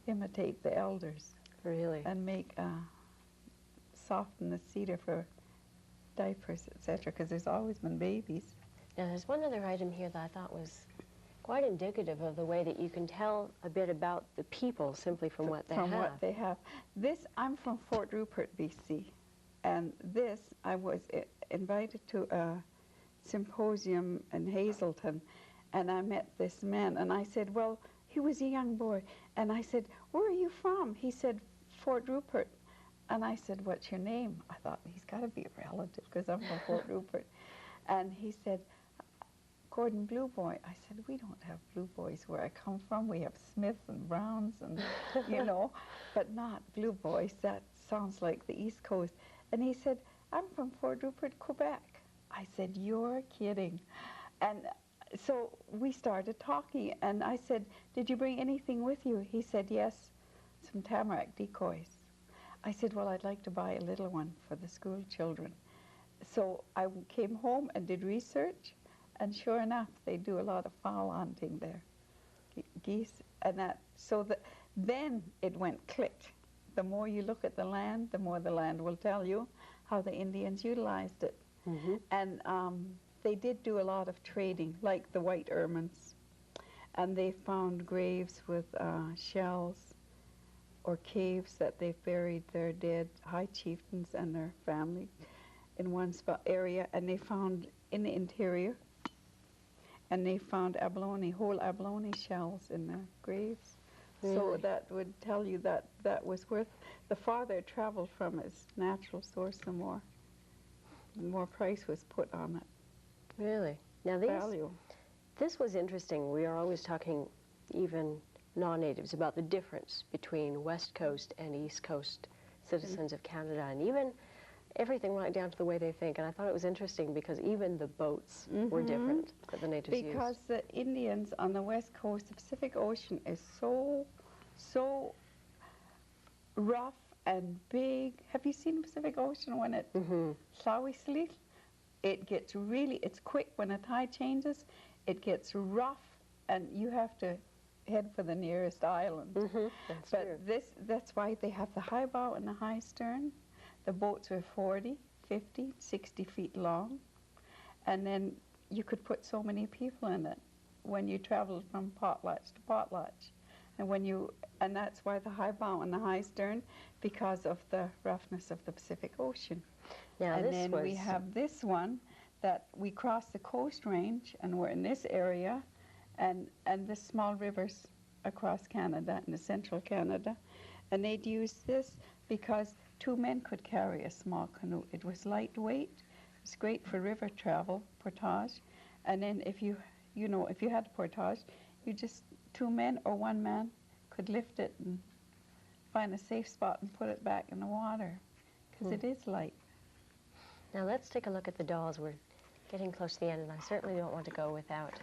imitate the elders. Really? And make, soften the cedar for diapers, etc., because there's always been babies. Now, there's one other item here that I thought was quite indicative of the way that you can tell a bit about the people simply from what they have. From what they have. This, I'm from Fort Rupert, BC, and this, I was invited to a symposium in Hazelton, and I met this man, and I said, well, he was a young boy, and I said, where are you from? He said, Fort Rupert. And I said, what's your name? I thought, he's got to be a relative, because I'm from Fort Rupert. And he said, Gordon Blue Boy. I said, we don't have Blue Boys where I come from. We have Smiths and Browns and, you know, but not Blue Boys. That sounds like the East Coast. And he said, I'm from Fort Rupert, Quebec. I said, you're kidding. And so we started talking, and I said, did you bring anything with you? He said, yes, some tamarack decoys. I said, well, I'd like to buy a little one for the school children. So I came home and did research, and sure enough, they do a lot of fowl hunting there, geese and that. So then it went click. The more you look at the land, the more the land will tell you how the Indians utilized it. Mm-hmm. And they did do a lot of trading, like the white ermines. And they found graves with shells or caves that they've buried their dead high chieftains and their family in one spot area. And they found in the interior, and they found abalone, whole abalone shells in the graves. Really? So that would tell you that that was worth, the farther it traveled from its natural source, the more price was put on it. Really? Now this was interesting. We are always talking, even non-natives, about the difference between West Coast and East Coast citizens of Canada, and even everything right down to the way they think. And I thought it was interesting because even the boats were different that the natives used. Because the Indians on the West Coast, the Pacific Ocean is so rough and big. Have you seen the Pacific Ocean when it slowy? It gets really, it's quick when a tide changes. It gets rough, and you have to head for the nearest island. That's but true. That's why they have the high bow and the high stern. The boats were 40, 50, 60 feet long, and then you could put so many people in it when you traveled from potlatch to potlatch. And that's why the high bow and the high stern, because of the roughness of the Pacific Ocean. Now And then we have this one that we cross the Coast Range, and we're in this area, and the small rivers across Canada and the central Canada. And they'd use this because 2 men could carry a small canoe. It was lightweight. It was great for river travel, portage. And then if you had portage, you just 2 men or 1 man could lift it and find a safe spot and put it back in the water, because it is light. Now let's take a look at the dolls. We're getting close to the end, and I certainly don't want to go without